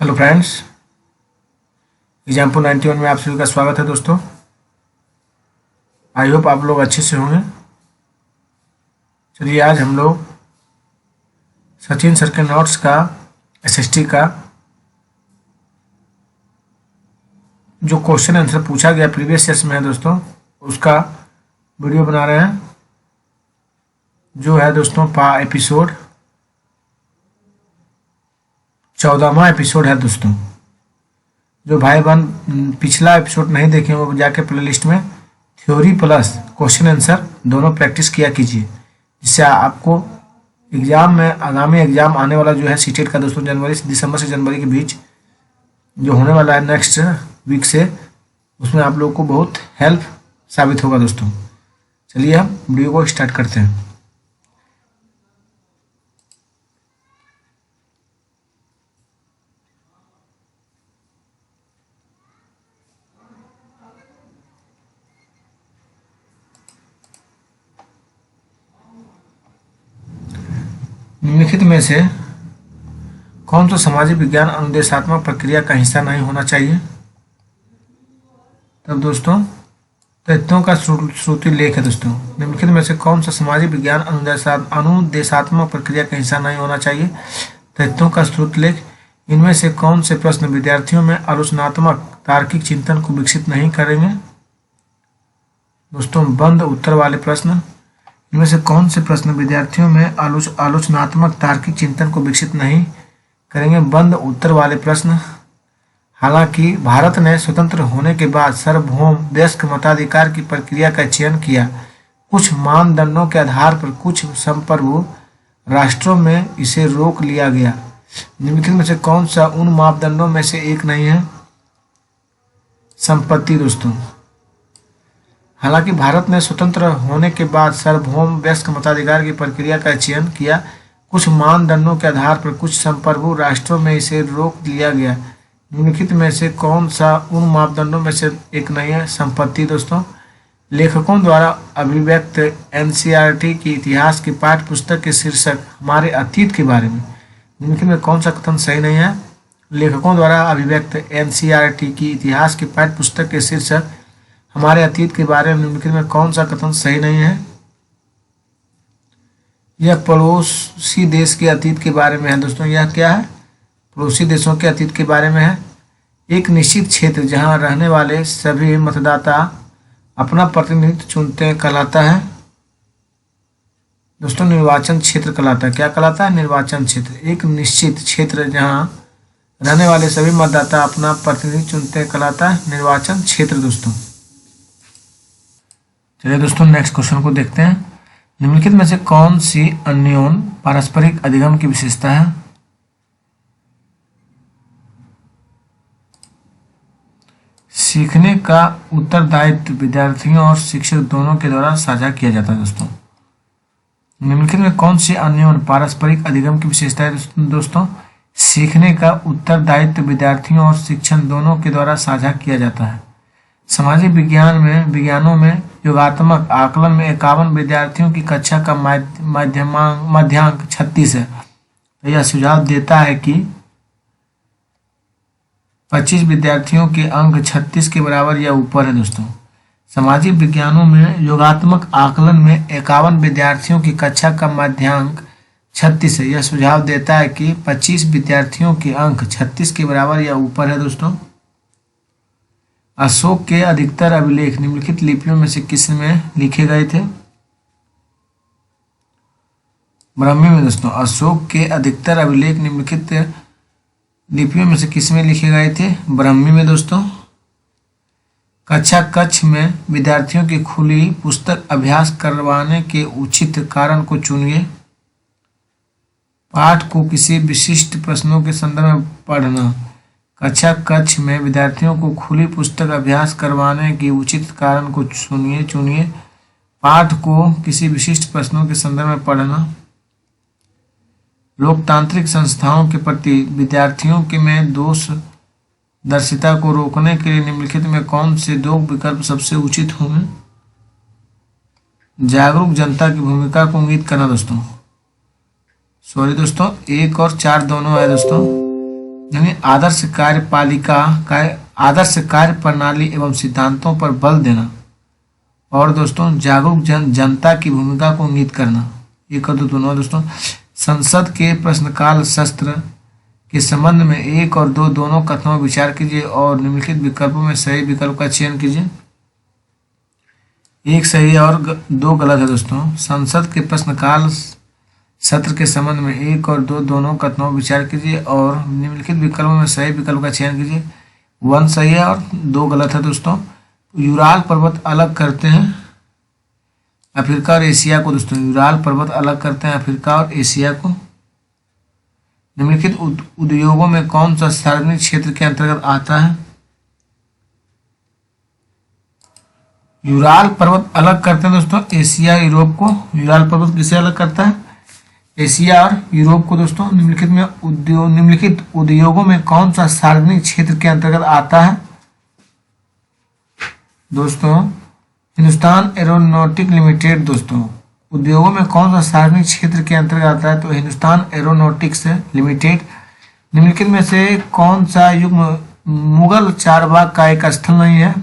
Hello friends, example 91 में आप सभी का स्वागत है दोस्तों। आई होप आप लोग अच्छे से होंगे। चलिए आज हम लोग सचिन सर के नोट्स का एसएसटी का जो क्वेश्चन आंसर पूछा गया प्रीवियस ईयर्स में है दोस्तों, उसका वीडियो बना रहे हैं, जो है दोस्तों एपिसोड 14वां एपिसोड है दोस्तों। जो भाई बहन पिछला एपिसोड नहीं देखे वो जाके प्लेलिस्ट में थ्योरी प्लस क्वेश्चन आंसर दोनों प्रैक्टिस किया कीजिए, जिससे आपको एग्जाम में आगामी एग्जाम आने वाला जो है सीटेट का दोस्तों दिसंबर से जनवरी के बीच जो होने वाला है नेक्स्ट वीक से, उसमें आप लोग को बहुत हेल्प साबित होगा दोस्तों। चलिए हम वीडियो को स्टार्ट करते हैं। निम्नलिखित में से कौन सा सामाजिक विज्ञान अनुदेशात्मक प्रक्रिया का हिस्सा नहीं होना चाहिए? तब दोस्तों तथ्यों का श्रुति लेख है दोस्तों। निम्नलिखित में से कौन सा सामाजिक विज्ञान अनुदेशात्मक प्रक्रिया का हिस्सा नहीं होना चाहिए? तथ्यों का श्रुति लेख। इनमें से कौन से प्रश्न विद्यार्थियों में आलोचनात्मक तार्किक चिंतन को विकसित नहीं करेंगे? दोस्तों बंद उत्तर वाले प्रश्न। इनमें से कौन से प्रश्न विद्यार्थियों में आलोचनात्मक तार्किक चिंतन को विकसित नहीं करेंगे? बंद उत्तर वाले प्रश्न। हालांकि भारत ने स्वतंत्र होने के बाद सार्वभौम वयस्क मताधिकार की प्रक्रिया का चयन किया, कुछ मानदंडों के आधार पर कुछ संप्रभु राष्ट्रों में इसे रोक लिया गया। निम्नलिखित में से कौन सा उन मापदंडों में से एक नहीं है? संपत्ति दोस्तों। हालांकि भारत ने स्वतंत्र होने के बाद सार्वभौम वयस्क मताधिकार की प्रक्रिया का चयन किया, कुछ मानदंडों के आधार पर कुछ संप्रभु राष्ट्रों में इसे रोक लिया गया। निम्नलिखित में से कौन सा उन मापदंडों में से एक नहीं है? संपत्ति दोस्तों। लेखकों द्वारा अभिव्यक्त एनसीईआरटी की इतिहास की पाठ्य पुस्तक के शीर्षक हमारे अतीत के बारे में। निम्नलिखित में कौन सा कथन सही नहीं है? लेखकों द्वारा अभिव्यक्त एनसीईआरटी की इतिहास की पाठ्य पुस्तक के शीर्षक हमारे अतीत के बारे में निम्नलिखित में कौन सा कथन सही नहीं है? यह पड़ोसी देश के अतीत के बारे में है दोस्तों। यह क्या है? पड़ोसी देशों के अतीत के बारे में है। एक निश्चित क्षेत्र जहां रहने वाले सभी मतदाता अपना प्रतिनिधित्व चुनते हैं कहलाता है दोस्तों निर्वाचन क्षेत्र कहलाता है। क्या कहलाता है? निर्वाचन क्षेत्र। एक निश्चित क्षेत्र जहां रहने वाले सभी मतदाता अपना प्रतिनिधित्व चुनते हैं कहलाता है निर्वाचन क्षेत्र दोस्तों। चलिए दोस्तों नेक्स्ट क्वेश्चन को देखते हैं। निम्नलिखित में से कौन सी अन्योन पारस्परिक अधिगम की विशेषता है? सीखने का उत्तरदायित्व विद्यार्थियों और शिक्षक दोनों के द्वारा साझा किया जाता है दोस्तों। निम्नलिखित में कौन सी अन्योन पारस्परिक अधिगम की विशेषता है दोस्तों? सीखने का उत्तरदायित्व विद्यार्थियों और शिक्षक दोनों के द्वारा साझा किया जाता है। सामाजिक विज्ञानों में योगात्मक आकलन में 51 विद्यार्थियों की कक्षा का मध्यांक 36 है। तो यह सुझाव देता है कि 25 विद्यार्थियों के अंक 36 के बराबर या ऊपर है दोस्तों। सामाजिक विज्ञानों में योगात्मक आकलन में 51 विद्यार्थियों की कक्षा का मध्यांक 36 है। यह सुझाव देता है कि 25 विद्यार्थियों के अंक 36 के बराबर या ऊपर है दोस्तों। अशोक के अधिकतर अभिलेख निम्नलिखित लिपियों में से किस में लिखे गए थे? ब्राह्मी में दोस्तों। अशोक के अधिकतर अभिलेख निम्नलिखित लिपियों में से किस में लिखे गए थे? ब्राह्मी में दोस्तों। कक्षा कक्ष में विद्यार्थियों की खुली पुस्तक अभ्यास करवाने के उचित कारण को चुनिए। पाठ को किसी विशिष्ट प्रश्नों के संदर्भ में पढ़ना। कक्षा कक्ष में विद्यार्थियों को खुली पुस्तक अभ्यास करवाने के उचित कारण को चुनिए। पाठ को किसी विशिष्ट प्रश्नों के संदर्भ में पढ़ना। लोकतांत्रिक संस्थाओं के प्रति विद्यार्थियों के में दोष दर्शिता को रोकने के लिए निम्नलिखित में कौन से दो विकल्प सबसे उचित होंगे? जागरूक जनता की भूमिका को इंगित करना दोस्तों। सॉरी दोस्तों, 1 और 4 दोनों है दोस्तों। यानी आदर्श कार्य प्रणाली एवं सिद्धांतों पर बल देना। और दोस्तों जागरूक जनता की भूमिका को इंगित करना। ये कर दो दोनों दोस्तों। संसद के प्रश्नकाल सत्र के संबंध में 1 और 2 दोनों कथनों पर विचार कीजिए और निम्नलिखित विकल्पों में सही विकल्प का चयन कीजिए। 1 सही है और 2 गलत है दोस्तों। संसद के प्रश्नकाल सत्र के संबंध में 1 और 2 दोनों कथनों पर विचार कीजिए और निम्नलिखित विकल्पों में सही विकल्प का चयन कीजिए। 1 सही है और 2 गलत है दोस्तों। यूराल पर्वत अलग करते हैं अफ्रीका और एशिया को दोस्तों। यूराल पर्वत अलग करते हैं अफ्रीका और एशिया को। निम्नलिखित उद्योगों में कौन सा सार्वजनिक क्षेत्र के अंतर्गत आता है? यूराल पर्वत अलग करते हैं दोस्तों एशिया यूरोप को। यूराल पर्वत किसे अलग करता है? एशिया और यूरोप को दोस्तों। निम्नलिखित उद्योगों में कौन सा सार्वजनिक क्षेत्र के अंतर्गत आता है? दोस्तों हिंदुस्तान एरोनॉटिक लिमिटेड दोस्तों। उद्योगों में कौन सा सार्वजनिक क्षेत्र के अंतर्गत आता है? तो हिंदुस्तान एरोनॉटिक्स लिमिटेड। निम्नलिखित में से कौन सा युग्म मुगल चारबाग का एक स्थल नहीं है?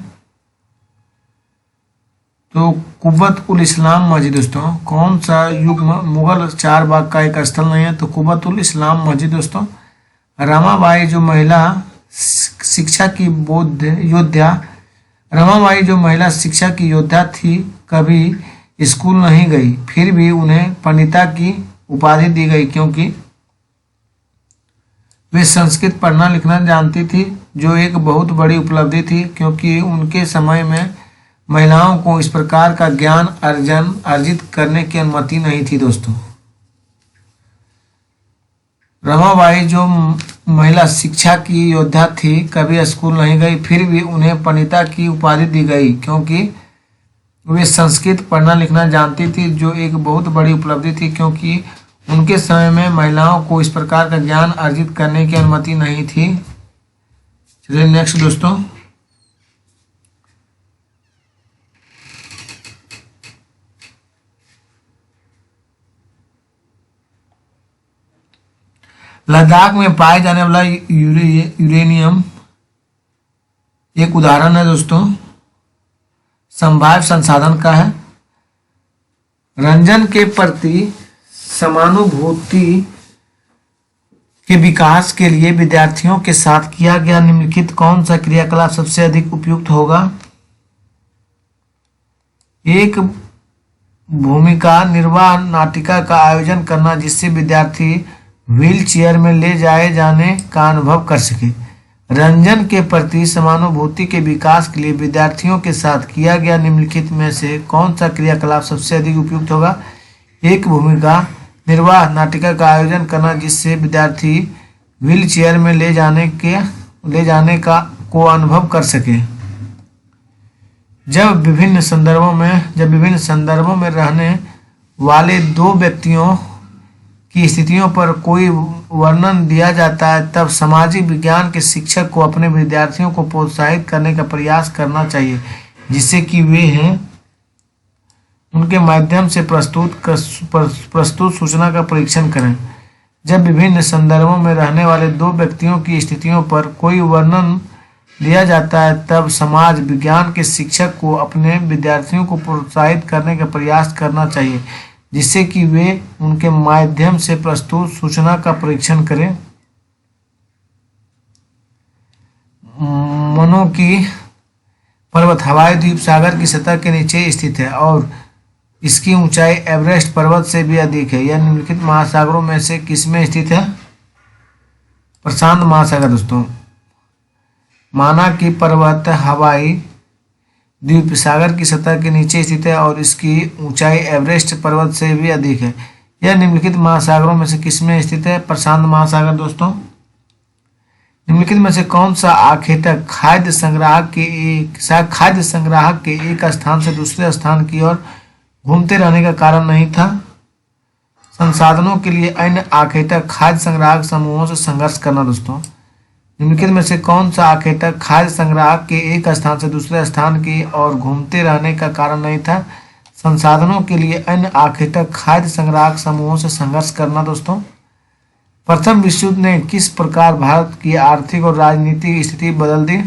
तो कुब्बत उल इस्लाम मस्जिद दोस्तों। कौन सा युग्म मुगल चारबाग का एक स्थल नहीं है? तो कुब्बत उल इस्लाम मस्जिद दोस्तों। रमाबाई जो महिला शिक्षा की योद्धा थी कभी स्कूल नहीं गई, फिर भी उन्हें पंडिता की उपाधि दी गई क्योंकि वे संस्कृत पढ़ना लिखना जानती थी, जो एक बहुत बड़ी उपलब्धि थी क्योंकि उनके समय में महिलाओं को इस प्रकार का ज्ञान अर्जित करने की अनुमति नहीं थी दोस्तों। रमाबाई जो महिला शिक्षा की योद्धा थी कभी स्कूल नहीं गई, फिर भी उन्हें पंडिता की उपाधि दी गई क्योंकि वे संस्कृत पढ़ना लिखना जानती थी, जो एक बहुत बड़ी उपलब्धि थी क्योंकि उनके समय में महिलाओं को इस प्रकार का ज्ञान अर्जित करने की अनुमति नहीं थी। चलिए नेक्स्ट दोस्तों। लद्दाख में पाए जाने वाला यूरेनियम एक उदाहरण है दोस्तों संभाव्य संसाधन का है। रंजन के प्रति समानुभूति के विकास के लिए विद्यार्थियों के साथ किया गया निम्नलिखित कौन सा क्रियाकलाप सबसे अधिक उपयुक्त होगा? एक भूमिका निर्वाह नाटिका का आयोजन करना जिससे विद्यार्थी व्हील चेयर में ले जाए जाने का अनुभव कर सके। रंजन के प्रति समानुभूति के विकास के लिए विद्यार्थियों के साथ किया गया निम्नलिखित में से कौन सा क्रियाकलाप सबसे अधिक उपयुक्त होगा? एक भूमिका निर्वाह नाटिका का आयोजन करना जिससे विद्यार्थी व्हील चेयर में ले जाने का को अनुभव कर सके। जब विभिन्न संदर्भों में रहने वाले 2 व्यक्तियों की स्थितियों पर कोई वर्णन दिया जाता है तब सामाजिक विज्ञान के शिक्षक को अपने विद्यार्थियों को प्रोत्साहित करने का प्रयास करना चाहिए जिससे कि वे उनके माध्यम से प्रस्तुत सूचना का परीक्षण करें। जब विभिन्न संदर्भों में रहने वाले 2 व्यक्तियों की स्थितियों पर कोई वर्णन दिया जाता है तब समाज विज्ञान के शिक्षक को अपने विद्यार्थियों को प्रोत्साहित करने का प्रयास करना चाहिए जिससे कि वे उनके माध्यम से प्रस्तुत सूचना का परीक्षण करें। मनो की पर्वत हवाई द्वीप सागर की सतह के नीचे स्थित है और इसकी ऊंचाई एवरेस्ट पर्वत से भी अधिक है। यह निम्नलिखित महासागरों में से किसमें स्थित है? प्रशांत महासागर दोस्तों। माना की पर्वत हवाई द्वीप सागर की सतह के नीचे स्थित है और इसकी ऊंचाई एवरेस्ट पर्वत से भी अधिक है। यह निम्नलिखित महासागरों में से किसमें स्थित है? प्रशांत महासागर दोस्तों। निम्नलिखित में से कौन सा आखेटक खाद्य संग्राहक के एक स्थान से दूसरे स्थान की ओर घूमते रहने का कारण नहीं था? संसाधनों के लिए अन्य आखेटक खाद्य संग्राहक समूहों से संघर्ष करना दोस्तों। निम्नलिखित में से कौन सा आखेटक खाद्य संग्राहक के एक स्थान से दूसरे स्थान की ओर घूमते रहने का कारण नहीं था? संसाधनों के लिए अन्य आखेटक खाद्य संग्राहक समूहों से संघर्ष करना दोस्तों। प्रथम विश्व युद्ध ने किस प्रकार भारत की आर्थिक और राजनीतिक स्थिति बदल दी?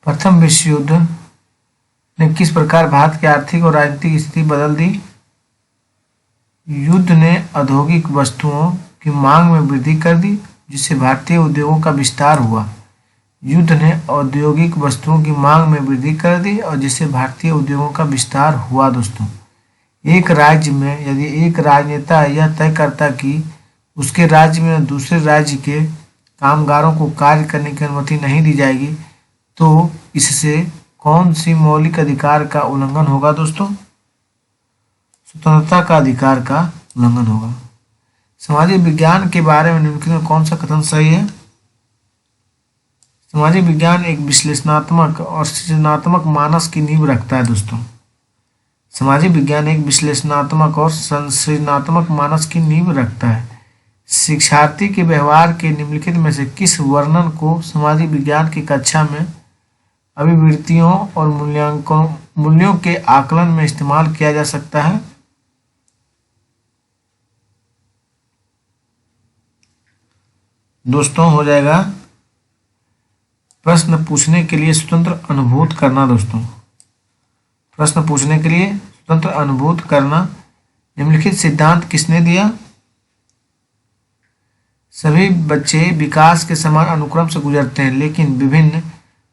प्रथम विश्व युद्ध ने किस प्रकार भारत की आर्थिक और राजनीतिक स्थिति बदल दी? युद्ध ने औद्योगिक वस्तुओं की मांग में वृद्धि कर दी, जिससे भारतीय उद्योगों का विस्तार हुआ। युद्ध ने औद्योगिक वस्तुओं की मांग में वृद्धि कर दी और जिससे भारतीय उद्योगों का विस्तार हुआ। दोस्तों, एक राज्य में यदि एक राजनेता यह तय करता कि उसके राज्य में दूसरे राज्य के कामगारों को कार्य करने की अनुमति नहीं दी जाएगी, तो इससे कौन सी मौलिक अधिकार का उल्लंघन होगा? दोस्तों, स्वतंत्रता का अधिकार का उल्लंघन होगा। सामाजिक विज्ञान के बारे में निम्नलिखित में कौन सा कथन सही है? सामाजिक विज्ञान एक विश्लेषणात्मक और सृजनात्मक मानस की नींव रखता है। दोस्तों, सामाजिक विज्ञान एक विश्लेषणात्मक और सृजनात्मक मानस की नींव रखता है। शिक्षार्थी के व्यवहार के निम्नलिखित में से किस वर्णन को सामाजिक विज्ञान की कक्षा में अभिवृत्तियों और मूल्यों के आकलन में इस्तेमाल किया जा सकता है? दोस्तों, हो जाएगा प्रश्न पूछने के लिए स्वतंत्र अनुभूत करना। दोस्तों, प्रश्न पूछने के लिए स्वतंत्र अनुभूत करना निम्नलिखित सिद्धांत किसने दिया? सभी बच्चे विकास के समान अनुक्रम से गुजरते हैं, लेकिन विभिन्न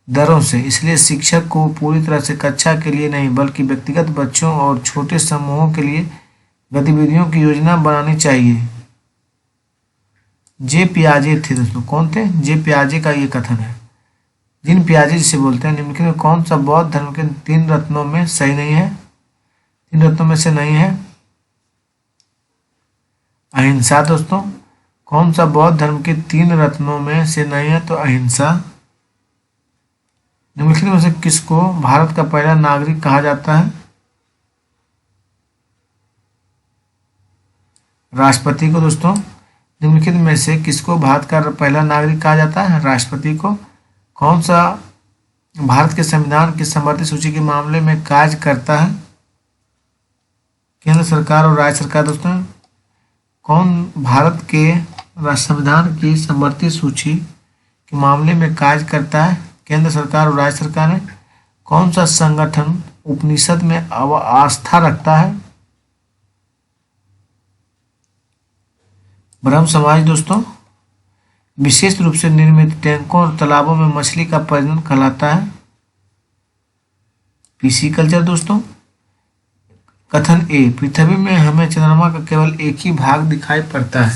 दरों से। इसलिए शिक्षक को पूरी तरह से कक्षा के लिए नहीं बल्कि व्यक्तिगत बच्चों और छोटे समूहों के लिए गतिविधियों की योजना बनानी चाहिए। जे पियाजे थे। दोस्तों, कौन थे? जे पियाजे का ये कथन है। जिन पियाजे जिसे बोलते हैं, निम्नलिखित में कौन सा बौद्ध धर्म के 3 रत्नों में सही नहीं है? 3 रत्नों में से नहीं है अहिंसा। दोस्तों, कौन सा बौद्ध धर्म के 3 रत्नों में से नहीं है? तो अहिंसा। निम्नलिखित में से किसको भारत का पहला नागरिक कहा जाता है? राष्ट्रपति को। दोस्तों, निम्नलिखित में से किसको भारत का पहला नागरिक कहा जाता है? राष्ट्रपति को। कौन सा भारत के संविधान की समवर्ती सूची के मामले में कार्य करता है? केंद्र सरकार और राज्य सरकार। दोस्तों, कौन भारत के संविधान की समवर्ती सूची के मामले में कार्य करता है? केंद्र सरकार और राज्य सरकार ने। कौन सा संगठन उपनिषद में आस्था रखता है? ब्रह्म समाज। दोस्तों, विशेष रूप से निर्मित टैंकों और तालाबों में मछली का प्रजनन कहलाता है पिसीकल्चर। दोस्तों, कथन ए, पृथ्वी में हमें चंद्रमा का केवल एक ही भाग दिखाई पड़ता है।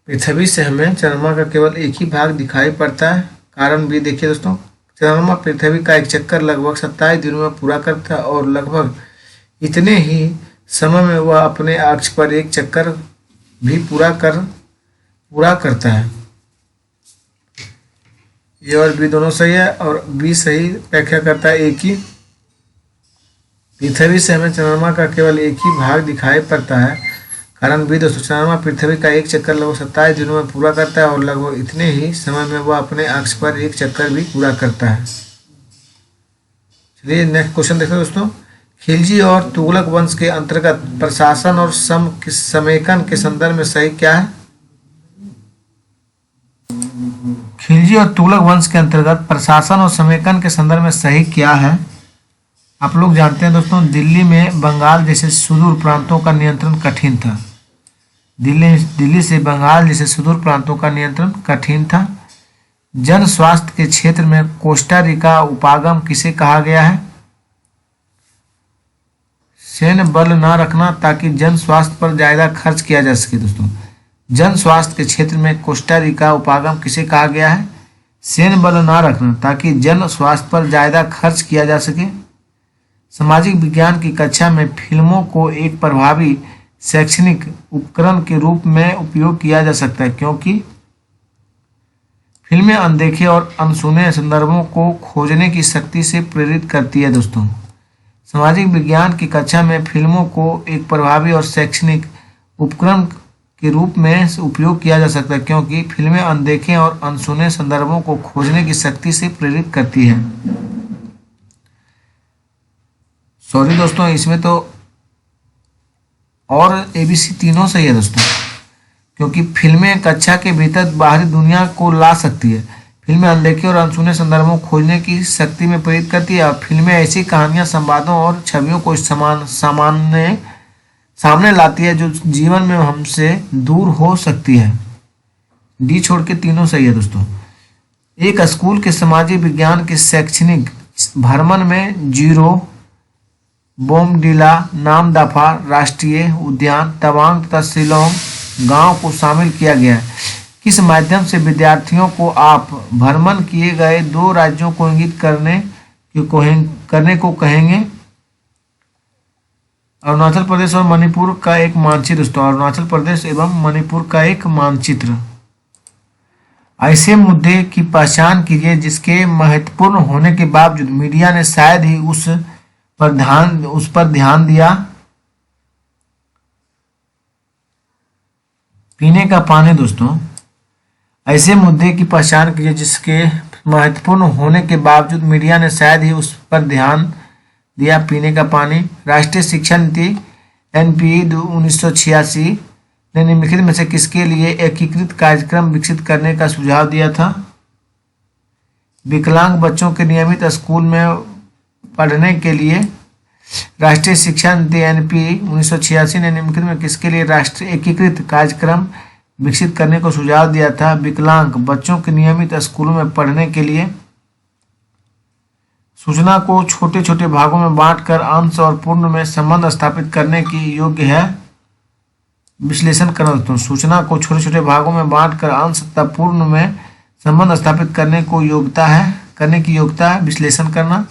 पृथ्वी से हमें चंद्रमा का केवल एक ही भाग दिखाई पड़ता है। कारण भी देखिए दोस्तों, चंद्रमा पृथ्वी का एक चक्कर लगभग 27 दिनों में पूरा करता है और लगभग इतने ही समय में वह अपने अक्ष पर एक चक्कर भी पूरा करता है। ये और बी दोनों सही है और बी सही व्याख्या करता है ए की। पृथ्वी से हमें चंद्रमा का केवल एक ही भाग दिखाई पड़ता है। कारण बी दोस्तों, चंद्रमा पृथ्वी का एक चक्कर लगभग 27 दिनों में पूरा करता है और लगभग इतने ही समय में वह अपने अक्ष पर एक चक्कर भी पूरा करता है। चलिए नेक्स्ट क्वेश्चन देखते हैं दोस्तों। खिलजी और तुगलक वंश के अंतर्गत प्रशासन और समेकन के संदर्भ में सही क्या है? खिलजी और तुगलक वंश के अंतर्गत प्रशासन और समेकन के संदर्भ में सही क्या है? आप लोग जानते हैं दोस्तों, दिल्ली में बंगाल जैसे सुदूर प्रांतों का नियंत्रण कठिन था। दिल्ली से बंगाल जैसे सुदूर प्रांतों का नियंत्रण कठिन था। जन स्वास्थ्य के क्षेत्र में कोस्टा रिका उपागम किसे कहा गया है? सैन्य बल न रखना ताकि जन स्वास्थ्य पर ज्यादा खर्च किया जा सके। दोस्तों, जन स्वास्थ्य के क्षेत्र में कोस्टा रिका उपागम किसे कहा गया है? सैन्य बल न रखना ताकि जन स्वास्थ्य पर ज्यादा खर्च किया जा सके। सामाजिक विज्ञान की कक्षा में फिल्मों को एक प्रभावी शैक्षणिक उपकरण के रूप में उपयोग किया जा सकता है, क्योंकि फिल्में अनदेखे और अनसुने संदर्भों को खोजने की शक्ति से प्रेरित करती है। दोस्तों, सामाजिक विज्ञान की कक्षा में फिल्मों को एक प्रभावी और शैक्षणिक उपकरण के रूप में उपयोग किया जा सकता है, क्योंकि फिल्में अनदेखे और अनसुने संदर्भों को खोजने की शक्ति से प्रेरित करती है। सॉरी दोस्तों, इसमें तो और ABC तीनों सही है दोस्तों, क्योंकि फिल्में कक्षा के भीतर बाहरी दुनिया को ला सकती है। फिल्में अनदेखे और अनसुने संदर्भों को खोजने की शक्ति में प्रेरित करती है। और फिल्में ऐसी कहानियां, संवादों और छवियों को सामने लाती है जो जीवन में हमसे दूर हो सकती है। डी छोड़ के तीनों सही है दोस्तों। एक स्कूल के सामाजिक विज्ञान के शैक्षणिक भ्रमण में जीरो, बोमडिला, नामदफा राष्ट्रीय उद्यान, तवांग तथा शिलोंग गांव को शामिल किया गया है। किस माध्यम से विद्यार्थियों को आप भ्रमण किए गए 2 राज्यों को इंगित करने को कहेंगे? अरुणाचल प्रदेश और मणिपुर का एक मानचित्र दोस्तों, अरुणाचल प्रदेश एवं मणिपुर का एक मानचित्र। ऐसे मुद्दे की पहचान कीजिए जिसके महत्वपूर्ण होने के बावजूद मीडिया ने शायद ही उस पर ध्यान दिया। पीने का पानी दोस्तों। ऐसे मुद्दे की पहचान कीजिए जिसके महत्वपूर्ण होने के बावजूद मीडिया ने शायद ही उस पर ध्यान दिया। पीने का पानी। राष्ट्रीय शिक्षा नीति NPE 1986 ने निम्नलिखित में से किसके लिए एकीकृत कार्यक्रम विकसित करने का सुझाव दिया था? विकलांग बच्चों के नियमित स्कूल में पढ़ने के लिए। राष्ट्रीय शिक्षा नीति NPE 1986 ने निम्नलिखित में किसके लिए राष्ट्रीय एकीकृत कार्यक्रम विकसित करने को सुझाव दिया था? विकलांग बच्चों के नियमित स्कूलों में पढ़ने के लिए। सूचना को छोटे छोटे भागों में बांटकर अंश और पूर्ण में संबंध स्थापित करने की योग्य है। विश्लेषण करना दोस्तों। सूचना को छोटे छोटे भागों में बांटकर अंश तथा पूर्ण में संबंध स्थापित करने की योग्यता है। विश्लेषण करना।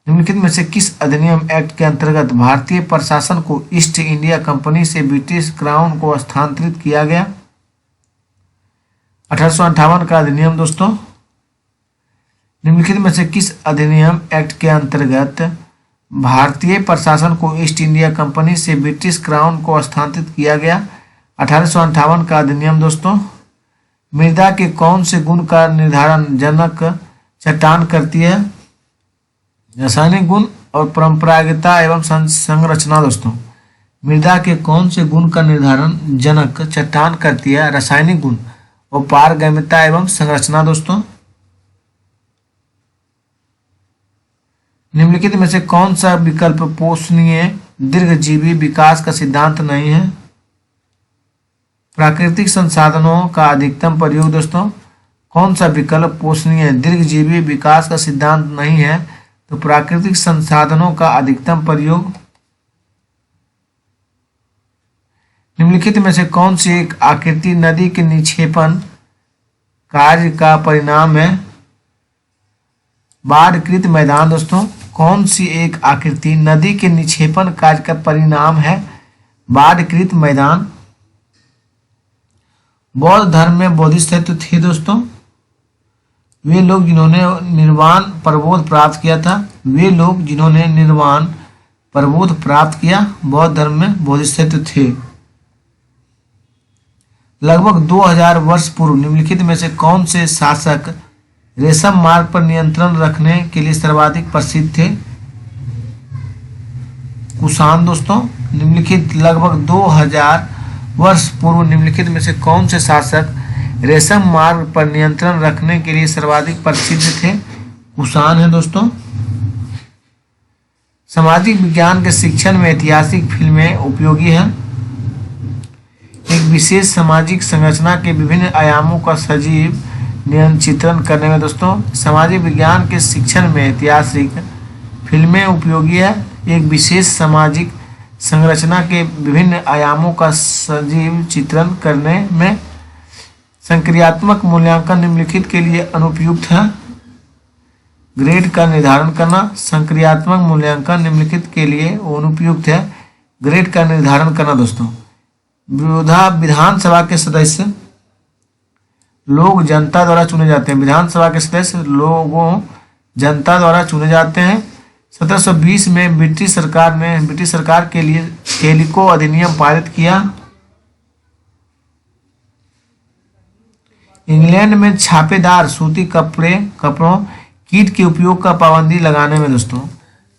निम्नलिखित में से किस अधिनियम एक्ट के अंतर्गत भारतीय प्रशासन को ईस्ट इंडिया कंपनी से ब्रिटिश क्राउन को स्थानांतरित किया गया? 1858 का अधिनियम दोस्तों। निम्नलिखित में से किस अधिनियम एक्ट के अंतर्गत भारतीय प्रशासन को ईस्ट इंडिया कंपनी से ब्रिटिश क्राउन को स्थानांतरित किया गया? 1858 का अधिनियम दोस्तों। मृदा के कौन से गुण का निर्धारण जनक चट्टान करती है? रासायनिक गुण और परंपरागतता एवं संरचना दोस्तों। मृदा के कौन से गुण का निर्धारण जनक चट्टान करती है? रासायनिक गुण और पारगम्यता एवं संरचना दोस्तों। निम्नलिखित में से कौन सा विकल्प पोषणीय दीर्घजीवी विकास का सिद्धांत नहीं है? प्राकृतिक संसाधनों का अधिकतम प्रयोग दोस्तों। कौन सा विकल्प पोषणीय दीर्घजीवी विकास का सिद्धांत नहीं है? तो प्राकृतिक संसाधनों का अधिकतम प्रयोग। निम्नलिखित में से कौन सी एक आकृति नदी के निक्षेपण कार्य का परिणाम है? बाढ़कृत मैदान दोस्तों। कौन सी एक आकृति नदी के निक्षेपण कार्य का परिणाम है? बाढ़कृत मैदान। बौद्ध धर्म में बोधिसत्व थे दोस्तों। वे लोग जिन्होंने निर्वाण प्रबोध प्राप्त किया था। वे लोग जिन्होंने निर्वाण प्रबोध प्राप्त किया बौद्ध धर्म में बोधिसत्व थे। लगभग 2000 वर्ष पूर्व निम्नलिखित में से कौन से शासक रेशम मार्ग पर नियंत्रण रखने के लिए सर्वाधिक प्रसिद्ध थे? कुषाण दोस्तों। निम्नलिखित लगभग 2000 वर्ष पूर्व निम्नलिखित में से कौन से शासक रेशम मार्ग पर नियंत्रण रखने के लिए सर्वाधिक प्रसिद्ध थे? कुषाण है दोस्तों। सामाजिक विज्ञान के शिक्षण में ऐतिहासिक फिल्में उपयोगी हैं। एक विशेष सामाजिक संरचना के विभिन्न आयामों का सजीव नियंत्रण करने में दोस्तों सामाजिक विज्ञान के शिक्षण में ऐतिहासिक फिल्में उपयोगी है। एक विशेष सामाजिक संरचना के विभिन्न आयामों का सजीव चित्रण करने में संक्रियात्मक मूल्यांकन निम्नलिखित के लिए अनुपयुक्त है। ग्रेड का निर्धारण करना। संक्रियात्मक मूल्यांकन निम्नलिखित के लिए अनुपयुक्त है। ग्रेड का निर्धारण करना दोस्तों। विधानसभा के सदस्य लोग जनता द्वारा चुने जाते हैं। विधानसभा के सदस्य लोगों जनता द्वारा चुने जाते हैं। 1720 में ब्रिटिश सरकार के लिए कैलिको अधिनियम पारित किया। इंग्लैंड में छापेदार सूती कपड़ों कीट के उपयोग का पाबंदी लगाने में दोस्तों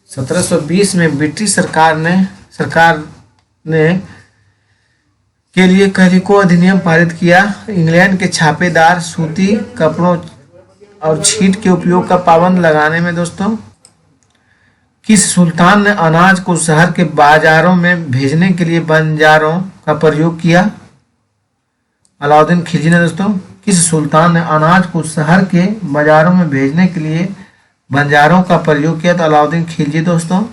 1720 में ब्रिटिश सरकार ने के लिए कैलिको अधिनियम पारित किया। इंग्लैंड के छापेदार सूती कपड़ों और छीट के उपयोग का पाबंद लगाने में दोस्तों किस सुल्तान ने अनाज को शहर के बाजारों में भेजने के लिए बंजारों का प्रयोग किया? अलाउद्दीन खिलजी ने दोस्तों। किस सुल्तान ने अनाज को शहर के बाजारों में भेजने के लिए बंजारों का प्रयोग किया? तो अलाउद्दीन खिलजी दोस्तों।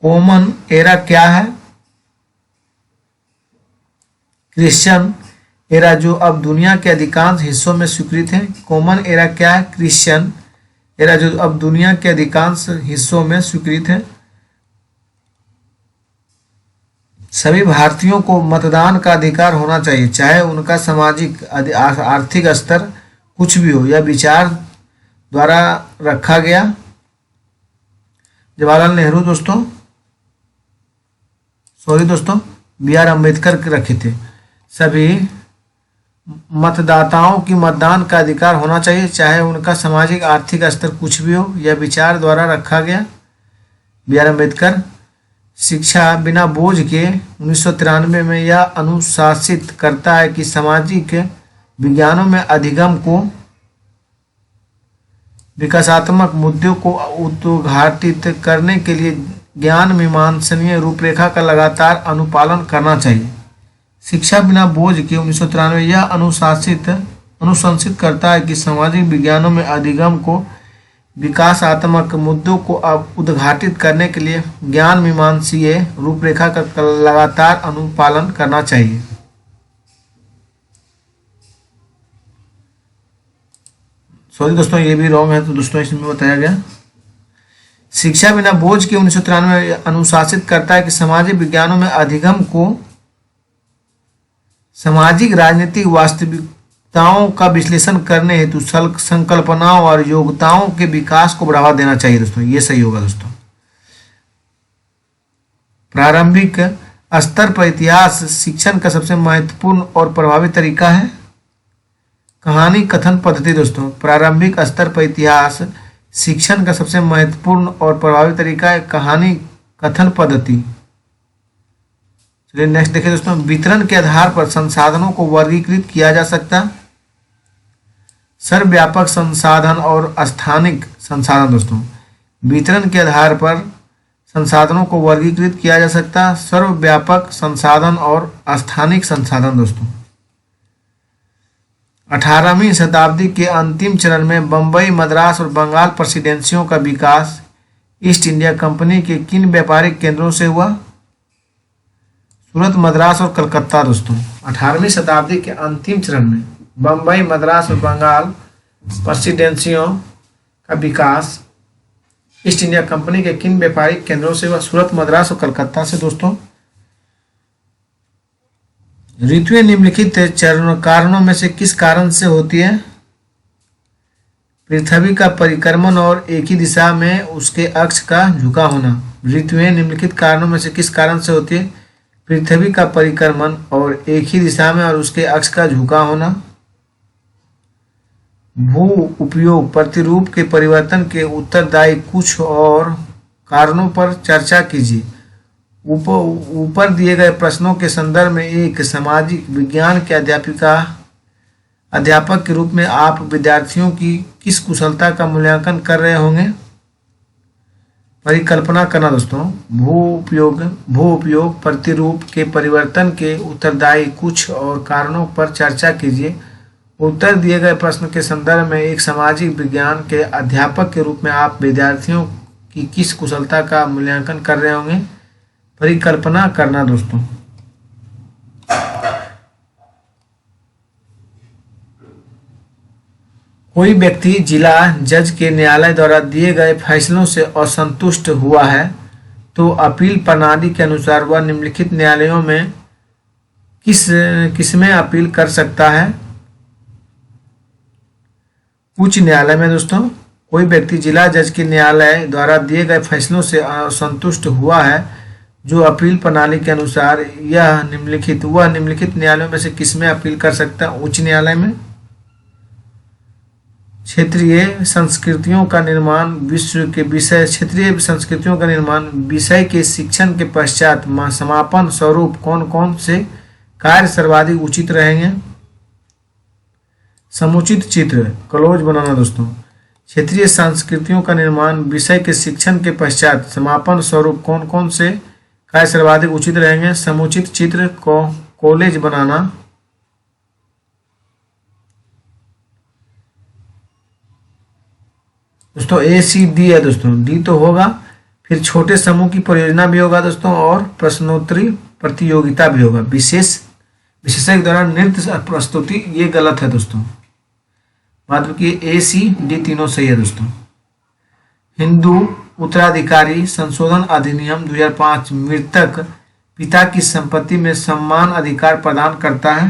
कॉमन एरा क्या है? क्रिश्चियन एरा, जो अब दुनिया के अधिकांश हिस्सों में स्वीकृत है। कॉमन एरा क्या है? क्रिश्चियन एरा, जो अब दुनिया के अधिकांश हिस्सों में स्वीकृत है। सभी भारतीयों को मतदान का अधिकार होना चाहिए, चाहे उनका सामाजिक आर्थिक स्तर कुछ भी हो। यह विचार द्वारा रखा गया। जवाहरलाल नेहरू दोस्तों, सॉरी दोस्तों, बी.आर. अम्बेडकर रखे थे। सभी मतदाताओं की मतदान का अधिकार होना चाहिए, चाहे उनका सामाजिक आर्थिक स्तर कुछ भी हो। यह विचार द्वारा रखा गया। बी.आर. अम्बेडकर। शिक्षा बिना बोझ के 1993 में यह अनुशासित करता है कि सामाजिक विज्ञानों में अधिगम को विकासात्मक मुद्दों को उद्घाटित करने के लिए ज्ञान मीमांसनीय रूपरेखा का लगातार अनुपालन करना चाहिए। शिक्षा बिना बोझ के 1993 यह अनुशंसित करता है कि सामाजिक विज्ञानों में अधिगम को विकासात्मक मुद्दों को अब उद्घाटित करने के लिए ज्ञान मीमांसीय रूपरेखा का लगातार अनुपालन करना चाहिए। सॉरी दोस्तों, ये भी रॉन्ग है, तो दोस्तों इसमें बताया गया। शिक्षा बिना बोझ के 1993 अनुशासित करता है कि सामाजिक विज्ञानों में अधिगम को सामाजिक राजनीतिक वास्तविकताओं का विश्लेषण करने हेतु संकल्पनाओं और योग्यताओं के विकास को बढ़ावा देना चाहिए। दोस्तों ये सही होगा। दोस्तों प्रारंभिक स्तर पर इतिहास शिक्षण का सबसे महत्वपूर्ण और प्रभावी तरीका है। कहानी कथन पद्धति। दोस्तों प्रारंभिक स्तर पर इतिहास शिक्षण का सबसे महत्वपूर्ण और प्रभावी तरीका है कहानी कथन पद्धति। चलिए नेक्स्ट देखिए दोस्तों, वितरण के आधार पर संसाधनों को वर्गीकृत किया जा सकता। सर्वव्यापक संसाधन और स्थानिक संसाधन। दोस्तों वितरण के आधार पर संसाधनों को वर्गीकृत किया जा सकता। सर्वव्यापक संसाधन और स्थानिक संसाधन। दोस्तों 18वीं शताब्दी के अंतिम चरण में बंबई, मद्रास और बंगाल प्रेसिडेंसियों का विकास ईस्ट इंडिया कंपनी के किन व्यापारिक केंद्रों से हुआ? सूरत, मद्रास और कलकत्ता। दोस्तों 18वीं शताब्दी के अंतिम चरण में बंबई, मद्रास और बंगाल प्रेसिडेंसियों का विकास ईस्ट इंडिया कंपनी के किन व्यापारिक केंद्रों से हुआ? सूरत, मद्रास और कलकत्ता से। दोस्तों ऋतुएं निम्नलिखित कारणों में से किस कारण से होती है? पृथ्वी का परिक्रमण और एक ही दिशा में उसके अक्ष का झुका होना। ऋतुएं निम्नलिखित कारणों में से किस कारण से होती है? पृथ्वी का परिक्रमण और एक ही दिशा में और उसके अक्ष का झुका होना। भू उपयोग प्रतिरूप के परिवर्तन के उत्तरदायी कुछ और कारणों पर चर्चा कीजिए। ऊपर दिए गए प्रश्नों के संदर्भ में एक सामाजिक विज्ञान के अध्यापक के रूप में आप विद्यार्थियों की किस कुशलता का मूल्यांकन कर रहे होंगे? परिकल्पना करना। दोस्तों भू उपयोग प्रतिरूप के परिवर्तन के उत्तरदायी कुछ और कारणों पर चर्चा कीजिए। उत्तर दिए गए प्रश्न के संदर्भ में एक सामाजिक विज्ञान के अध्यापक के रूप में आप विद्यार्थियों की किस कुशलता का मूल्यांकन कर रहे होंगे? परिकल्पना करना। दोस्तों कोई व्यक्ति जिला जज के न्यायालय द्वारा दिए गए फैसलों से असंतुष्ट हुआ है तो अपील प्रणाली के अनुसार वह निम्नलिखित न्यायालयों में किसमें अपील कर सकता है? उच्च न्यायालय में। दोस्तों कोई व्यक्ति जिला जज के न्यायालय द्वारा दिए गए फैसलों से असंतुष्ट हुआ है जो अपील प्रणाली के अनुसार वह निम्नलिखित न्यायालयों में से किसमें अपील कर सकता है? उच्च न्यायालय में। क्षेत्रीय संस्कृतियों का निर्माण क्षेत्रीय संस्कृतियों का निर्माण विषय के शिक्षण के पश्चात समापन स्वरूप कौन कौन से कार्य सर्वाधिक उचित रहेंगे। समुचित चित्र क्लोज बनाना दोस्तों। क्षेत्रीय संस्कृतियों का निर्माण विषय के शिक्षण के पश्चात समापन स्वरूप कौन कौन से कार्य सर्वाधिक उचित रहेंगे। समुचित चित्र को कॉलेज बनाना, दोस्तों ए सी डी है दोस्तों, डी तो होगा। फिर छोटे समूह की परियोजना भी होगा दोस्तों, और प्रश्नोत्तरी प्रतियोगिता भी होगा। विशेषज्ञ के द्वारा नृत्य प्रस्तुति, ये गलत है दोस्तों। मतलब कि ए सी डी तीनों सही है दोस्तों। हिंदू उत्तराधिकारी संशोधन अधिनियम 2005 मृतक पिता की संपत्ति में समान अधिकार प्रदान करता है।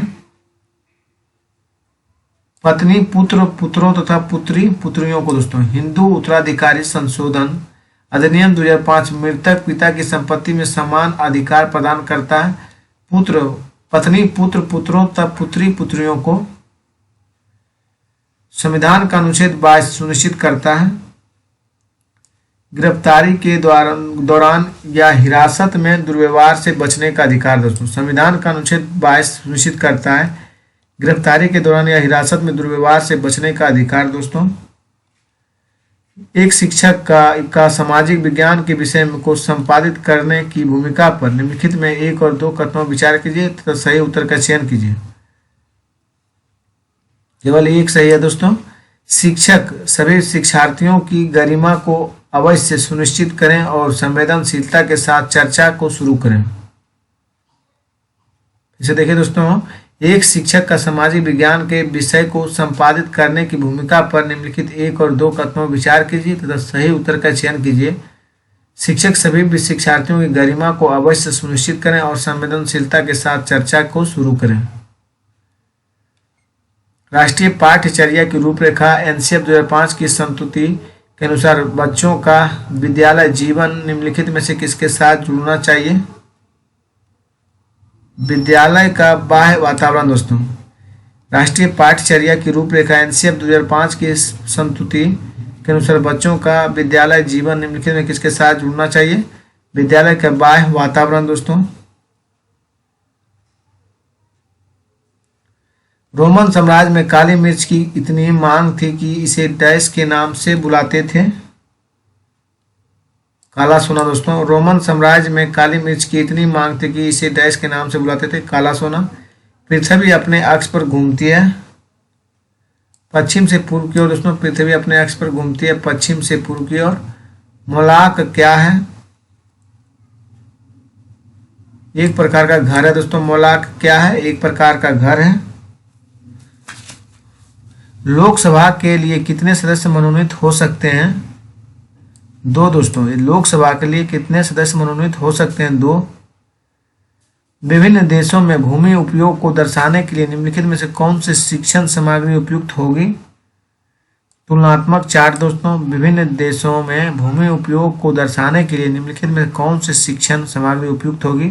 पत्नी पुत्र पुत्रों तथा पुत्री पुत्रियों को दोस्तों। हिंदू उत्तराधिकारी संशोधन अधिनियम 2005 मृतक पिता की संपत्ति में समान अधिकार प्रदान करता है। पत्नी पुत्र पुत्रों तथा पुत्री पुत्रियों को। संविधान का अनुच्छेद 22 सुनिश्चित करता है गिरफ्तारी के दौरान या हिरासत में दुर्व्यवहार से बचने का अधिकार दोस्तों। संविधान का अनुच्छेद 22 सुनिश्चित करता है गिरफ्तारी के दौरान या हिरासत में दुर्व्यवहार से बचने का अधिकार दोस्तों। एक शिक्षक का सामाजिक विज्ञान के विषय को संपादित करने की भूमिका पर निम्नलिखित में 1 और 2 कथनों विचार कीजिए तथा सही उत्तर का चयन कीजिए। केवल एक सही है दोस्तों। शिक्षक सभी शिक्षार्थियों की गरिमा को अवश्य सुनिश्चित करें और संवेदनशीलता के साथ चर्चा को शुरू करें। इसे देखिए दोस्तों, एक शिक्षक का सामाजिक विज्ञान के विषय को संपादित करने की भूमिका पर निम्नलिखित 1 और 2 कथनों विचार कीजिए तथा सही उत्तर का चयन कीजिए। शिक्षक सभी शिक्षार्थियों की गरिमा को अवश्य सुनिश्चित करें और संवेदनशीलता के साथ चर्चा को शुरू करें। राष्ट्रीय पाठ्यचर्या की रूपरेखा एनसीएफ 2005 की संस्तुति के अनुसार बच्चों का विद्यालय जीवन निम्नलिखित में से किसके साथ जुड़ना चाहिए। विद्यालय का बाह्य वातावरण दोस्तों। राष्ट्रीय पाठ्यचर्या की रूपरेखा एनसीएफ 2005 की संस्तुति के अनुसार बच्चों का विद्यालय जीवन निम्नलिखित में किसके साथ जुड़ना चाहिए। विद्यालय का बाह्य वातावरण दोस्तों। रोमन साम्राज्य में काली मिर्च की इतनी मांग थी कि इसे डैश के नाम से बुलाते थे। काला सोना दोस्तों। रोमन साम्राज्य में काली मिर्च की इतनी मांग थी कि इसे डैश के नाम से बुलाते थे। काला सोना। पृथ्वी अपने अक्ष पर घूमती है पश्चिम से पूर्व की ओर दोस्तों। पृथ्वी अपने अक्ष पर घूमती है पश्चिम से पूर्व की ओर। मोलाक क्या है। एक प्रकार का घर है दोस्तों। मोलाक क्या है। एक प्रकार का घर है। लोकसभा के लिए कितने सदस्य मनोनीत हो सकते हैं। 2 दोस्तों। लोकसभा के लिए कितने सदस्य मनोनीत हो सकते हैं। 2। विभिन्न देशों में भूमि उपयोग को दर्शाने के लिए निम्नलिखित में से कौन सी शिक्षण सामग्री उपयुक्त होगी। तुलनात्मक चार्ट दोस्तों। विभिन्न देशों में भूमि उपयोग को दर्शाने के लिए निम्नलिखित में कौन सी शिक्षण सामग्री उपयुक्त होगी।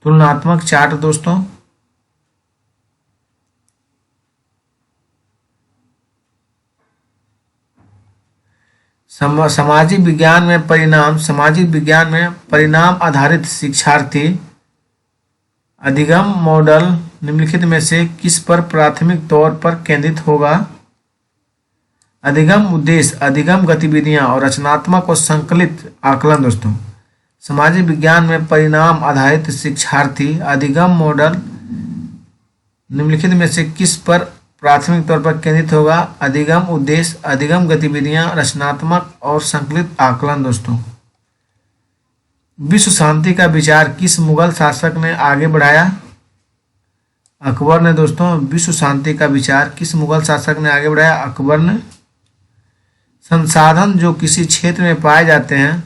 तुलनात्मक चार्ट दोस्तों। सामाजिक विज्ञान में परिणाम आधारित शिक्षार्थी अधिगम मॉडल निम्नलिखित में से किस पर प्राथमिक तौर पर केंद्रित होगा। अधिगम उद्देश्य, अधिगम गतिविधियां और रचनात्मक और संकलित आकलन दोस्तों। सामाजिक विज्ञान में परिणाम आधारित शिक्षार्थी अधिगम मॉडल निम्नलिखित में से किस पर प्राथमिक तौर पर केंद्रित होगा। अधिगम उद्देश्य, अधिगम गतिविधियां, रचनात्मक और संकलित आकलन दोस्तों। विश्व शांति का विचार किस मुगल शासक ने आगे बढ़ाया। अकबर ने दोस्तों। विश्व शांति का विचार किस मुगल शासक ने आगे बढ़ाया। अकबर ने। संसाधन जो किसी क्षेत्र में पाए जाते हैं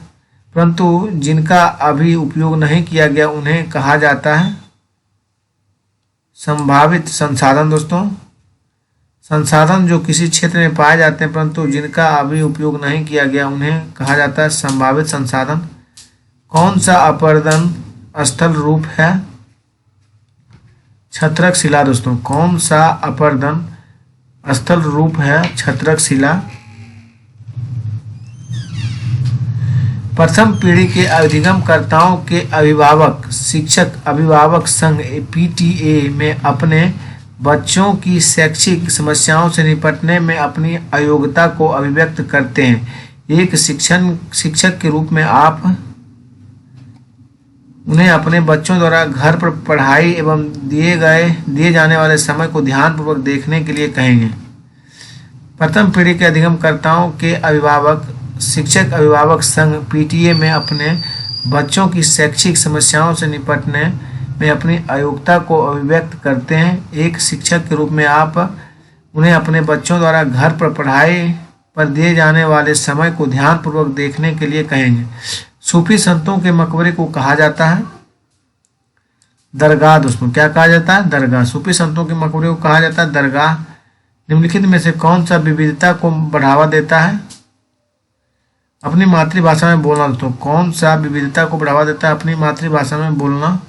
परंतु जिनका अभी उपयोग नहीं किया गया उन्हें कहा जाता है संभावित संसाधन दोस्तों। संसाधन जो किसी क्षेत्र में पाए जाते हैं परंतु जिनका अभी उपयोग नहीं किया गया उन्हें कहा जाता है संभावित संसाधन। कौन सा अपरदन स्थल रूप है। छत्रक शिला दोस्तों। कौन सा अपरदन स्थल रूप है। छत्रक शिला। प्रथम पीढ़ी के अधिगमकर्ताओं के अभिभावक शिक्षक अभिभावक संघ पीटीए में अपने बच्चों की शैक्षिक समस्याओं से निपटने में अपनी अयोग्यता को अभिव्यक्त करते हैं। एक शिक्षक के रूप में आप उन्हें अपने बच्चों द्वारा घर पर पढ़ाई एवं दिए जाने वाले समय को ध्यानपूर्वक देखने के लिए कहेंगे। प्रथम पीढ़ी के अधिगमकर्ताओं के अभिभावक शिक्षक अभिभावक संघ पीटीए में अपने बच्चों की शैक्षिक समस्याओं से निपटने में अपनी अयोग्यता को अभिव्यक्त करते हैं। एक शिक्षक के रूप में आप उन्हें अपने बच्चों द्वारा घर पर पढ़ाई पर दिए जाने वाले समय को ध्यानपूर्वक देखने के लिए कहेंगे। सूफी संतों के मकबरे को कहा जाता है दरगाह। दोस्तों क्या कहा जाता है? दरगाह। सूफी संतों के मकबरे को कहा जाता है दरगाह। निम्नलिखित में से कौन सा विविधता को बढ़ावा देता है? अपनी मातृभाषा में बोलना। दोस्तों कौन सा विविधता को बढ़ावा देता है? अपनी मातृभाषा में बोलना।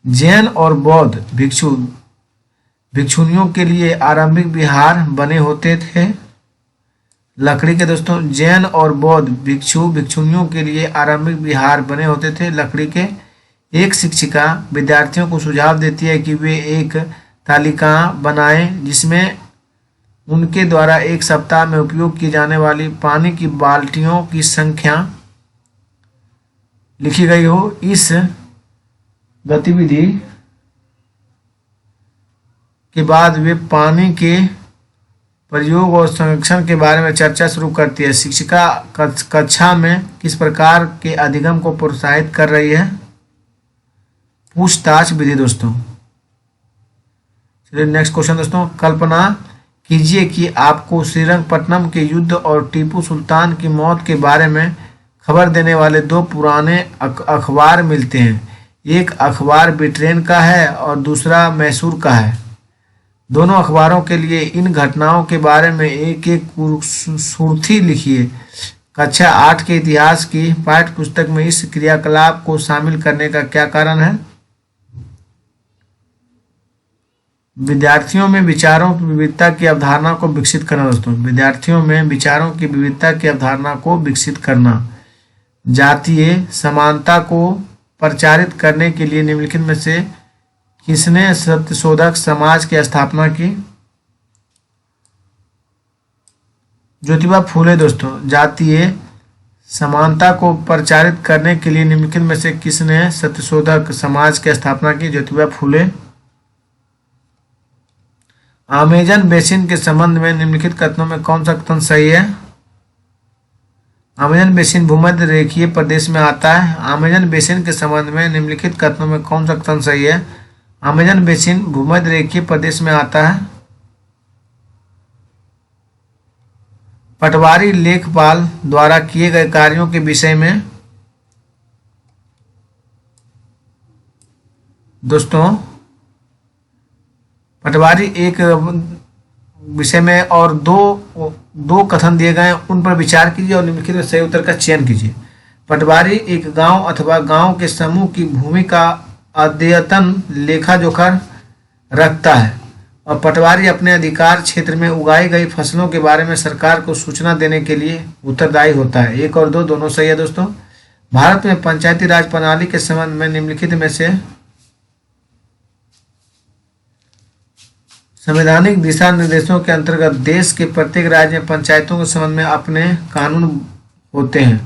जैन और बौद्ध भिक्षुनियों के लिए आरंभिक विहार बने होते थे लकड़ी के। दोस्तों जैन और बौद्ध भिक्षुनियों के लिए आरंभिक विहार बने होते थे लकड़ी के। एक शिक्षिका विद्यार्थियों को सुझाव देती है कि वे एक तालिका बनाएं जिसमें उनके द्वारा एक सप्ताह में उपयोग की जाने वाली पानी की बाल्टियों की संख्या लिखी गई हो। इस गतिविधि के बाद वे पानी के प्रयोग और संरक्षण के बारे में चर्चा शुरू करती है। शिक्षिका कक्षा में किस प्रकार के अधिगम को प्रोत्साहित कर रही है? पूछताछ विधि। दोस्तों चलिए नेक्स्ट क्वेश्चन। दोस्तों कल्पना कीजिए कि आपको श्रीरंगपट्टनम के युद्ध और टीपू सुल्तान की मौत के बारे में खबर देने वाले दो पुराने अखबार मिलते हैं। एक अखबार ब्रिटेन का है और दूसरा मैसूर का है। दोनों अखबारों के लिए इन घटनाओं के बारे में एक एक सुर्खी लिखिए। कक्षा 8 के इतिहास की पाठ्य पुस्तक में इस क्रियाकलाप को शामिल करने का क्या कारण है? विद्यार्थियों में विचारों की विविधता की अवधारणा को विकसित करना। दोस्तों विद्यार्थियों में विचारों की विविधता की अवधारणा को विकसित करना। जातीय समानता को प्रचारित करने के लिए निम्नलिखित में से किसने सत्यशोधक समाज की स्थापना की? ज्योतिबा फूले। दोस्तों जातीय समानता को प्रचारित करने के लिए निम्नलिखित में से किसने सत्यशोधक समाज की स्थापना की? ज्योतिबा फूले। अमेजन बेसिन के संबंध में निम्नलिखित कथनों में कौन सा कथन सही है? अमेजन बेसिन भूमध्य रेखीय प्रदेश में आता है। अमेजन बेसिन के संबंध में निम्नलिखित कथनों में कौन सा कथन सही है? अमेजन बेसिन भूमध्य रेखीय प्रदेश में आता है। पटवारी लेखपाल द्वारा किए गए कार्यों के विषय में। दोस्तों पटवारी एक विषय में और दो कथन दिए गए हैं, उन पर विचार कीजिए और निम्नलिखित में सही उत्तर का चयन कीजिए। पटवारी एक गांव अथवा गांव के समूह की भूमि का अद्यतन लेखा जोखा रखता है और पटवारी अपने अधिकार क्षेत्र में उगाई गई फसलों के बारे में सरकार को सूचना देने के लिए उत्तरदायी होता है। 1 और 2 दोनों सही है। दोस्तों भारत में पंचायती राज प्रणाली के संबंध में निम्नलिखित में से संवैधानिक दिशा निर्देशों के अंतर्गत देश के प्रत्येक राज्य में पंचायतों के संबंध में अपने कानून होते हैं।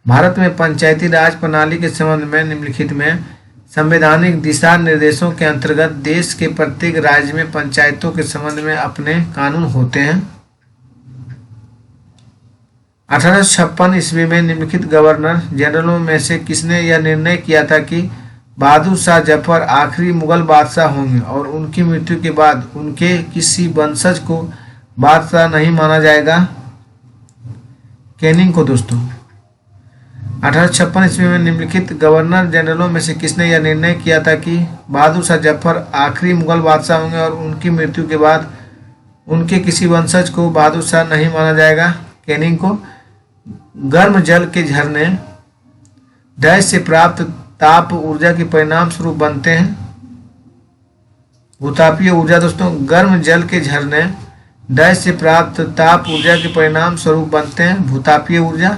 भारत में पंचायती राज प्रणाली के संबंध में निम्नलिखित में संवैधानिक दिशा निर्देशों के अंतर्गत देश के प्रत्येक राज्य में पंचायतों के संबंध में अपने कानून होते हैं। 1856 ईस्वी में निम्नलिखित गवर्नर जनरलों में से किसने यह निर्णय किया था कि बहादुर शाह जफर आखिरी मुगल बादशाह होंगे और उनकी मृत्यु के बाद उनके किसी वंशज को बादशाह नहीं माना जाएगा? कैनिंग को। दोस्तों 1856 ईस्वी में निम्नलिखित गवर्नर जनरलों में से किसने यह निर्णय किया था कि बहादुर शाह जफर आखिरी मुगल बादशाह होंगे और उनकी मृत्यु के बाद उनके किसी वंशज को बहादुर शाह नहीं माना जाएगा? कैनिंग को। गर्म जल के झरने डैश से प्राप्त ताप ऊर्जा के परिणाम स्वरूप बनते हैं। भूतापीय ऊर्जा। दोस्तों गर्म जल के झरने डैश से प्राप्त ताप ऊर्जा के परिणाम स्वरूप बनते हैं भूतापीय ऊर्जा।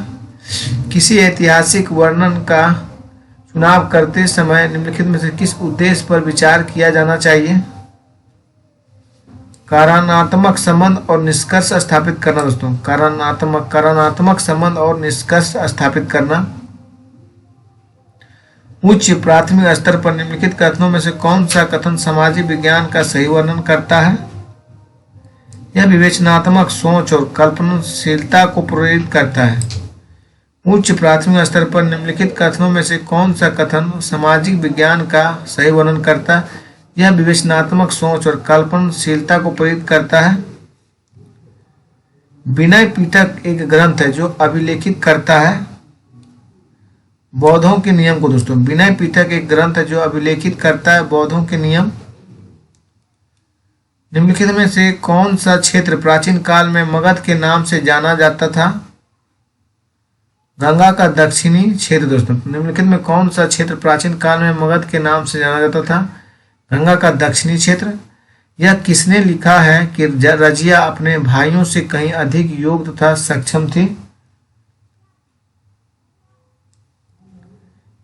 किसी ऐतिहासिक वर्णन का चुनाव करते समय निम्नलिखित में से किस उद्देश्य पर विचार किया जाना चाहिए? कारणात्मक संबंध और निष्कर्ष स्थापित करना दोस्तों, कारणात्मक संबंध और निष्कर्ष स्थापित करना। उच्च प्राथमिक स्तर पर निम्नलिखित कथनों में से कौन सा कथन सामाजिक विज्ञान का सही वर्णन करता है? यह विवेचनात्मक सोच और कल्पनाशीलता को प्रेरित करता है। उच्च प्राथमिक स्तर पर निम्नलिखित कथनों में से कौन सा कथन सामाजिक विज्ञान का सही वर्णन करता है? यह विवेचनात्मक सोच और कल्पनाशीलता को प्रेरित करता है। विनय पिटक एक ग्रंथ है जो अभिलेखित करता है बौद्धों के नियम को दोस्तों। विनय पिटक एक ग्रंथ है जो अभिलेखित करता है बौद्धों के नियम। निम्नलिखित में से कौन सा क्षेत्र प्राचीन काल में मगध के नाम से जाना जाता था? गंगा का दक्षिणी क्षेत्र दोस्तों। निम्नलिखित में कौन सा क्षेत्र प्राचीन काल में मगध के नाम से जाना जाता था? गंगा का दक्षिणी क्षेत्र। यह किसने लिखा है कि रजिया अपने भाइयों से कहीं अधिक योग्य तथा सक्षम थी?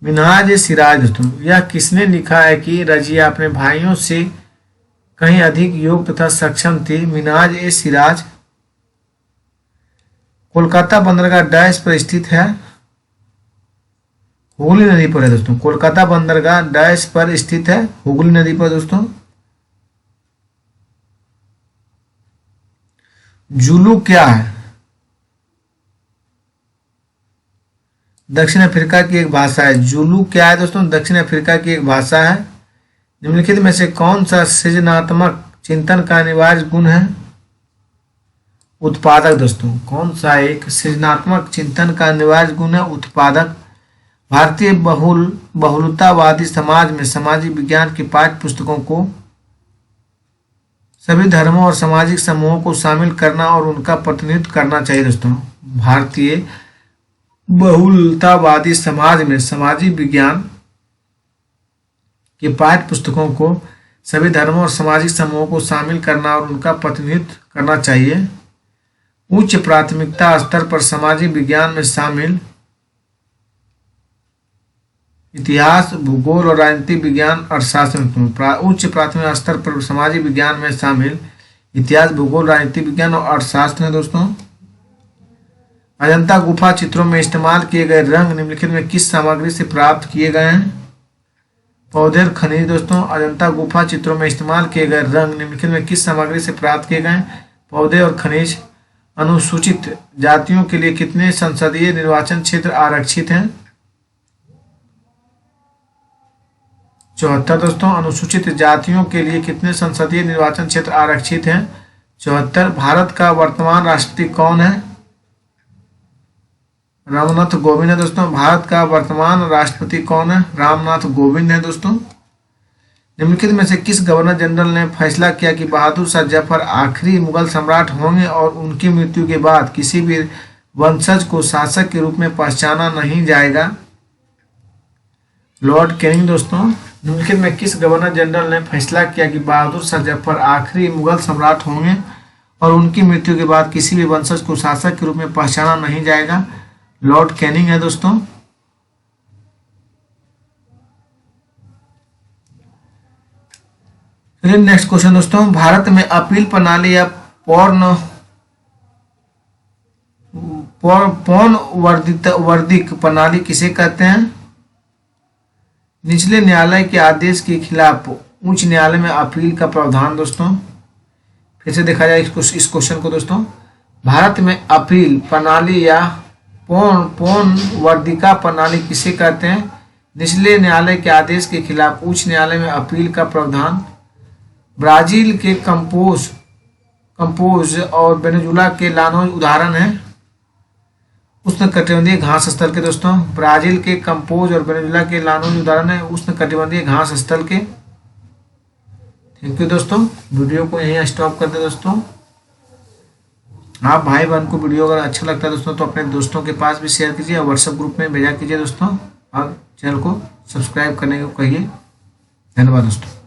मिन्हाज-ए-सिराज दोस्तों। यह किसने लिखा है कि रजिया अपने भाइयों से कहीं अधिक योग्य तथा सक्षम थी? मिन्हाज-ए-सिराज। कोलकाता बंदरगाह डैश पर स्थित है? हुगली नदी पर है दोस्तों। कोलकाता बंदरगाह डैश पर स्थित है? हुगली नदी पर दोस्तों। जुलू क्या है? दक्षिण अफ्रीका की एक भाषा है। जुलू क्या है दोस्तों? दक्षिण अफ्रीका की एक भाषा है। निम्नलिखित में से कौन सा सृजनात्मक चिंतन का अनिवार्य गुण है? उत्पादक दोस्तों। कौन सा एक सृजनात्मक चिंतन का अनिवार्य गुण है? उत्पादक। भारतीय बहुलतावादी समाज में सामाजिक विज्ञान की पाठ्य पुस्तकों को सभी धर्मों और सामाजिक समूहों को शामिल करना और उनका प्रतिनिधित्व करना चाहिए दोस्तों। भारतीय बहुलतावादी समाज में सामाजिक विज्ञान की पाठ्य पुस्तकों को सभी धर्मों और सामाजिक समूहों को शामिल करना और उनका प्रतिनिधित्व करना चाहिए। उच्च प्राथमिकता स्तर पर सामाजिक विज्ञान में शामिल इतिहास, भूगोल और राजनीतिक विज्ञान अर्थशास्त्र। उच्च प्राथमिक स्तर पर सामाजिक विज्ञान में शामिल इतिहास, भूगोल, राजनीतिक विज्ञान और अर्थशास्त्र है दोस्तों। अजंता गुफा चित्रों में इस्तेमाल किए गए रंग निम्नलिखित में किस सामग्री से प्राप्त किए गए हैं? पौधे और खनिज दोस्तों। अजंता गुफा चित्रों में इस्तेमाल किए गए रंग निम्नलिखित में किस सामग्री से प्राप्त किए गए हैं? पौधे और खनिज। अनुसूचित जातियों के लिए कितने संसदीय निर्वाचन क्षेत्र आरक्षित हैं? 74 दोस्तों। अनुसूचित जातियों के लिए कितने संसदीय निर्वाचन क्षेत्र आरक्षित हैं? 74। भारत का वर्तमान राष्ट्रपति कौन है? रामनाथ कोविंद है दोस्तों। भारत का वर्तमान राष्ट्रपति कौन है? रामनाथ कोविंद है दोस्तों। निम्नलिखित में से किस गवर्नर जनरल ने फैसला किया कि बहादुर शाह जफर आखिरी मुगल सम्राट होंगे और उनकी मृत्यु के बाद किसी भी वंशज को शासक के रूप में पहचाना नहीं जाएगा? लॉर्ड कैनिंग दोस्तों। निम्नलिखित में किस गवर्नर जनरल ने फैसला किया कि बहादुर शाह जफर आखिरी मुगल सम्राट होंगे और उनकी मृत्यु के बाद किसी भी वंशज को शासक के रूप में पहचाना नहीं जाएगा? लॉर्ड कैनिंग है दोस्तों। चलिए नेक्स्ट क्वेश्चन दोस्तों। भारत में अपील प्रणाली या वर्दिक प्रणाली किसे कहते हैं? निचले न्यायालय के आदेश के खिलाफ उच्च न्यायालय में अपील का प्रावधान दोस्तों। फिर से देखा जाए इस क्वेश्चन को दोस्तों। भारत में अपील प्रणाली या वर्दिका प्रणाली किसे कहते हैं? निचले न्यायालय के आदेश के खिलाफ उच्च न्यायालय में अपील का प्रावधान। ब्राजील के कंपोज और वेनेजुला के लानोज उदाहरण है उष्णकटिबंधीय घास स्थल के दोस्तों। ब्राजील के कंपोज और वेनेजुला के लानोज उदाहरण है उष्णकटिबंधीय घास स्थल के। थैंक यू दोस्तों। वीडियो को यहीं स्टॉप कर दे दोस्तों। आप भाई बहन को वीडियो अगर अच्छा लगता है दोस्तों तो अपने दोस्तों के पास भी शेयर कीजिए और व्हाट्सएप ग्रुप में भेजा कीजिए दोस्तों। और चैनल को सब्सक्राइब करने को कहिए। धन्यवाद दोस्तों।